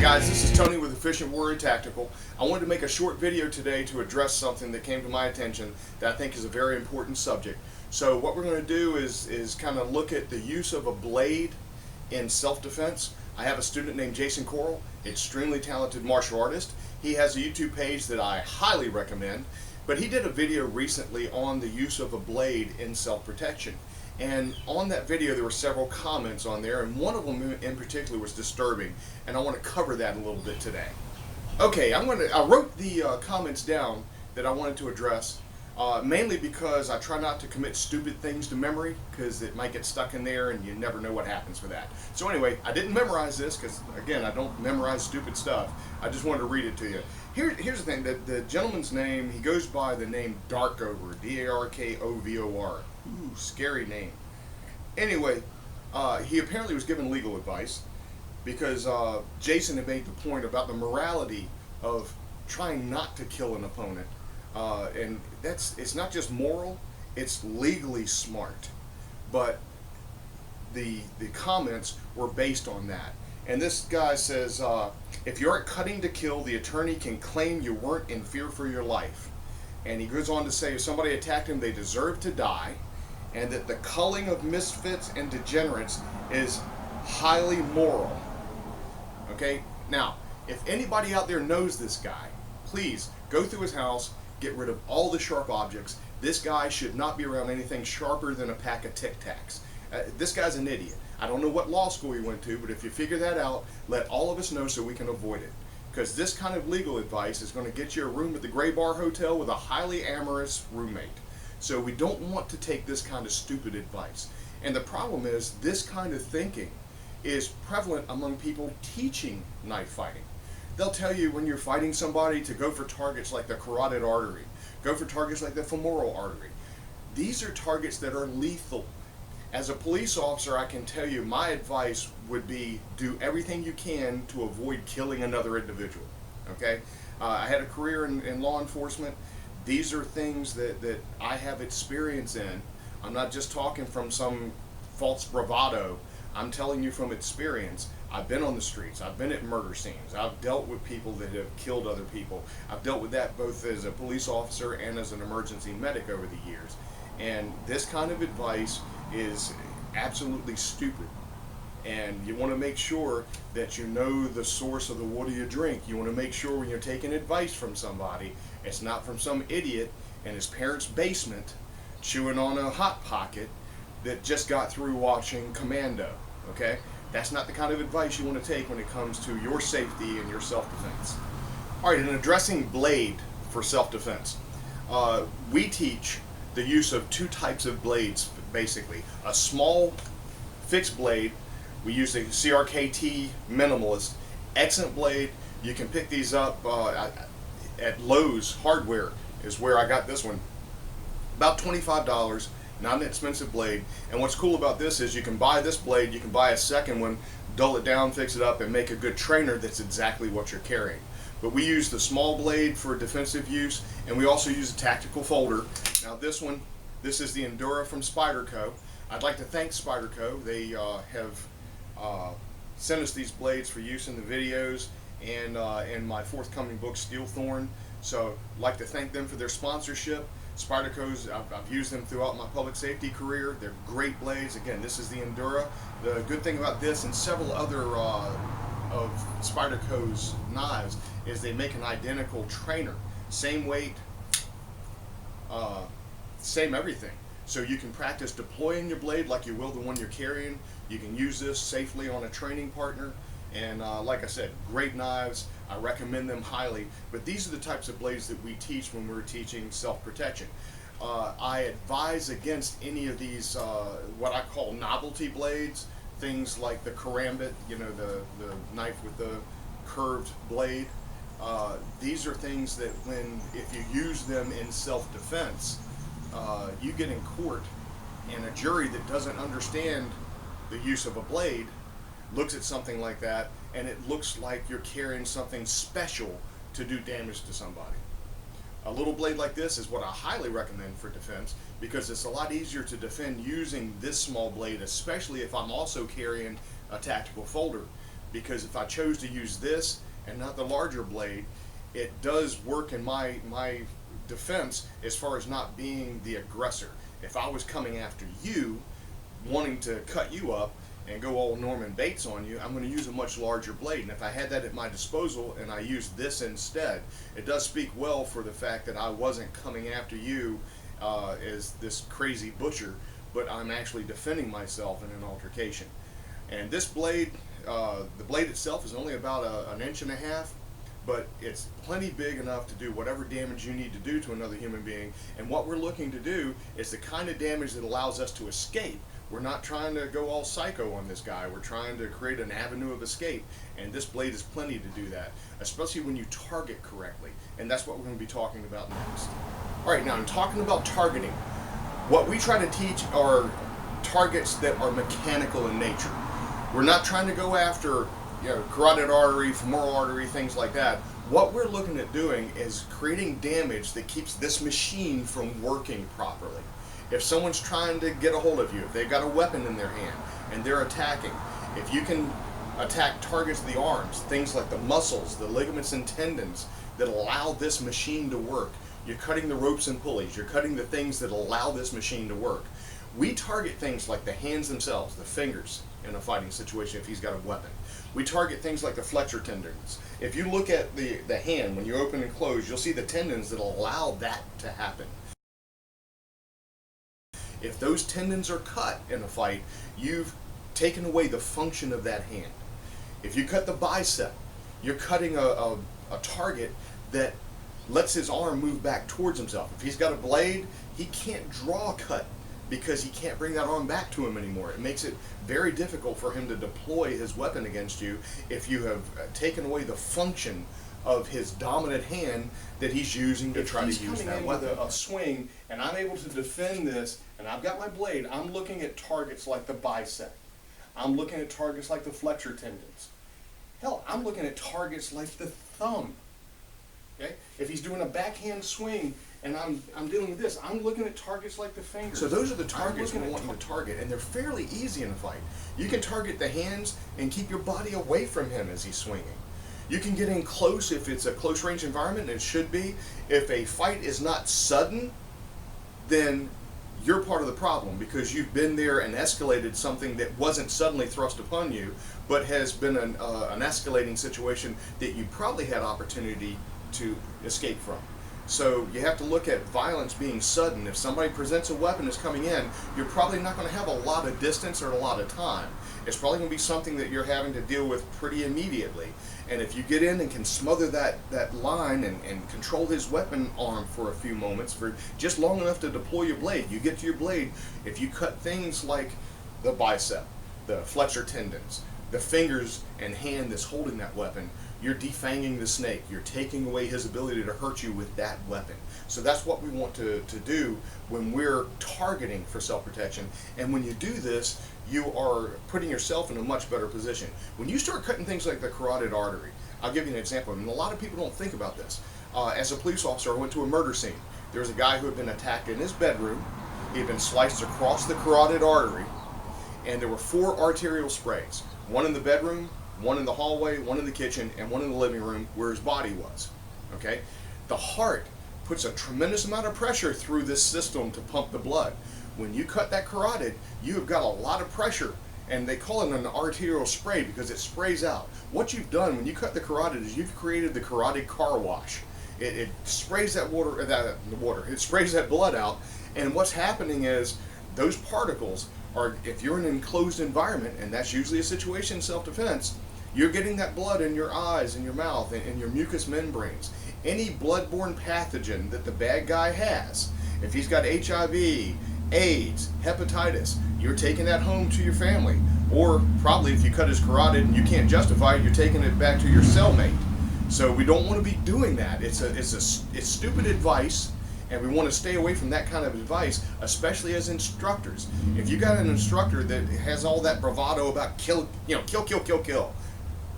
guys, this is Tony with Efficient Warrior Tactical. I wanted to make a short video today to address something that came to my attention that I think is a very important subject. So what we're going to do is kind of look at the use of a blade in self-defense. I have a student named Jason Coral, extremely talented martial artist. He has a YouTube page that I highly recommend, but he did a video recently on the use of a blade in self-protection. And on that video there were several comments on there, and one of them in particular was disturbing, and I want to cover that a little bit today. Okay, I wrote the comments down that I wanted to address, mainly because I try not to commit stupid things to memory, because it might get stuck in there and you never know what happens for that. So anyway, I didn't memorize this because, again, I don't memorize stupid stuff. I just wanted to read it to you. Here's the thing, the gentleman's name, he goes by the name Darkovor, D-A-R-K-O-V-O-R. Ooh, scary name. Anyway, he apparently was given legal advice because Jason had made the point about the morality of trying not to kill an opponent. And it's not just moral, it's legally smart. But the comments were based on that. And this guy says, if you aren't cutting to kill, the attorney can claim you weren't in fear for your life. And he goes on to say if somebody attacked him, they deserve to die, and that the culling of misfits and degenerates is highly moral. Okay? Now, if anybody out there knows this guy, please go through his house, get rid of all the sharp objects. This guy should not be around anything sharper than a pack of Tic Tacs. This guy's an idiot. I don't know what law school he went to, but if you figure that out, let all of us know so we can avoid it. Because this kind of legal advice is going to get you a room at the Gray Bar Hotel with a highly amorous roommate. So we don't want to take this kind of stupid advice. And the problem is, this kind of thinking is prevalent among people teaching knife fighting. They'll tell you when you're fighting somebody to go for targets like the carotid artery, go for targets like the femoral artery. These are targets that are lethal. As a police officer, I can tell you my advice would be do everything you can to avoid killing another individual. Okay? I had a career in law enforcement. These are things that I have experience in. I'm not just talking from some false bravado. I'm telling you from experience. I've been on the streets. I've been at murder scenes. I've dealt with people that have killed other people. I've dealt with that both as a police officer and as an emergency medic over the years. And this kind of advice is absolutely stupid. And you want to make sure that you know the source of the water you drink. You want to make sure when you're taking advice from somebody, it's not from some idiot in his parents' basement chewing on a Hot Pocket that just got through watching Commando. Okay? That's not the kind of advice you want to take when it comes to your safety and your self-defense. All right, in addressing blade for self-defense, we teach the use of two types of blades, basically. A small fixed blade. We use the CRKT Minimalist. Excellent blade. You can pick these up at Lowe's Hardware is where I got this one. About $25, not an expensive blade. And what's cool about this is you can buy this blade, you can buy a second one, dull it down, fix it up, and make a good trainer that's exactly what you're carrying. But we use the small blade for defensive use, and we also use a tactical folder. Now this one, this is the Endura from Spyderco. I'd like to thank Spyderco. They have sent us these blades for use in the videos and in my forthcoming book, Steel Thorn. So I'd like to thank them for their sponsorship. Spyderco's, I've used them throughout my public safety career. They're great blades. Again, this is the Endura. The good thing about this and several other of Spyderco's knives is they make an identical trainer. Same weight, same everything. So you can practice deploying your blade like you will the one you're carrying. You can use this safely on a training partner. And like I said, great knives. I recommend them highly. But these are the types of blades that we teach when we're teaching self-protection. I advise against any of these what I call novelty blades. Things like the karambit, you know, the knife with the curved blade. These are things that if you use them in self-defense, you get in court and a jury that doesn't understand the use of a blade looks at something like that and it looks like you're carrying something special to do damage to somebody. A little blade like this is what I highly recommend for defense because it's a lot easier to defend using this small blade, especially if I'm also carrying a tactical folder. because if I chose to use this and not the larger blade, it does work in my defense as far as not being the aggressor. If I was coming after you, wanting to cut you up and go all Norman Bates on you, I'm going to use a much larger blade. And if I had that at my disposal and I used this instead, it does speak well for the fact that I wasn't coming after you as this crazy butcher, but I'm actually defending myself in an altercation. And this blade, the blade itself is only about an inch and a half, but it's plenty big enough to do whatever damage you need to do to another human being. And what we're looking to do is the kind of damage that allows us to escape. We're not trying to go all psycho on this guy. We're trying to create an avenue of escape, and this blade is plenty to do that, especially when you target correctly. And that's what we're going to be talking about next. All right, now I'm talking about targeting. What we try to teach are targets that are mechanical in nature. We're not trying to go after, carotid artery, femoral artery, things like that. What we're looking at doing is creating damage that keeps this machine from working properly. If someone's trying to get a hold of you, if they've got a weapon in their hand and they're attacking, if you can attack targets of the arms, things like the muscles, the ligaments and tendons that allow this machine to work, you're cutting the ropes and pulleys, you're cutting the things that allow this machine to work. We target things like the hands themselves, the fingers in a fighting situation if he's got a weapon. We target things like the flexor tendons. If you look at the hand, when you open and close, you'll see the tendons that allow that to happen. If those tendons are cut in a fight, you've taken away the function of that hand. If you cut the bicep, you're cutting a target that lets his arm move back towards himself. If he's got a blade, he can't draw a cut because he can't bring that arm back to him anymore. It makes it very difficult for him to deploy his weapon against you if you have taken away the function of his dominant hand that he's using to try to use that weapon. With a swing, and I'm able to defend this, and I've got my blade, I'm looking at targets like the bicep. I'm looking at targets like the flexor tendons. Hell, I'm looking at targets like the thumb. Okay? If he's doing a backhand swing and I'm dealing with this, I'm looking at targets like the fingers. So those are the targets we're wanting to target, and they're fairly easy in a fight. You can target the hands and keep your body away from him as he's swinging. You can get in close if it's a close range environment, and it should be. If a fight is not sudden, then you're part of the problem because you've been there and escalated something that wasn't suddenly thrust upon you, but has been an escalating situation that you probably had opportunity to escape from. So you have to look at violence being sudden. If somebody presents a weapon that's coming in, you're probably not going to have a lot of distance or a lot of time. It's probably going to be something that you're having to deal with pretty immediately. And if you get in and can smother that line and control his weapon arm for a few moments, for just long enough to deploy your blade, you get to your blade. If you cut things like the bicep, the flexor tendons, the fingers and hand that's holding that weapon, you're defanging the snake. You're taking away his ability to hurt you with that weapon. So that's what we want to do when we're targeting for self-protection. And when you do this, you are putting yourself in a much better position. When you start cutting things like the carotid artery, I'll give you an example. And a lot of people don't think about this. As a police officer, I went to a murder scene. There was a guy who had been attacked in his bedroom. He had been sliced across the carotid artery, and there were 4 arterial sprays. One in the bedroom, one in the hallway, one in the kitchen, and one in the living room where his body was. Okay? The heart puts a tremendous amount of pressure through this system to pump the blood. When you cut that carotid, you have got a lot of pressure, and they call it an arterial spray because it sprays out. What you've done when you cut the carotid is you've created the carotid car wash. It sprays that it sprays that blood out, and what's happening is those particles are, if you're in an enclosed environment, and that's usually a situation in self-defense, you're getting that blood in your eyes and your mouth and your mucous membranes. Any bloodborne pathogen that the bad guy has, if he's got HIV, AIDS, hepatitis, you're taking that home to your family. Or probably if you cut his carotid and you can't justify it, you're taking it back to your cellmate. So we don't want to be doing that. It's stupid advice, and we want to stay away from that kind of advice, especially as instructors. If you got an instructor that has all that bravado about kill,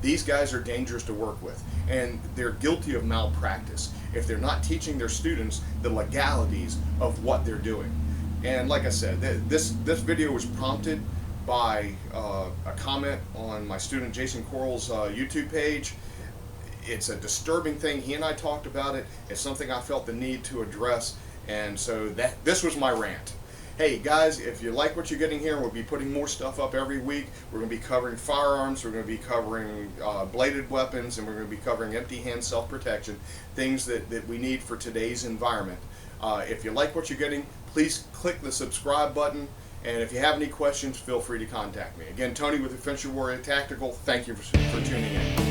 these guys are dangerous to work with, and they're guilty of malpractice if they're not teaching their students the legalities of what they're doing. And like I said, this video was prompted by a comment on my student Jason Coral's YouTube page. It's a disturbing thing. He and I talked about it. It's something I felt the need to address, and so this was my rant. Hey guys, if you like what you're getting here, we'll be putting more stuff up every week. We're going to be covering firearms, we're going to be covering bladed weapons, and we're going to be covering empty hand self-protection, things that we need for today's environment. If you like what you're getting, please click the subscribe button, and if you have any questions, feel free to contact me. Again, Tony with Adventure Warrior Tactical, thank you for tuning in.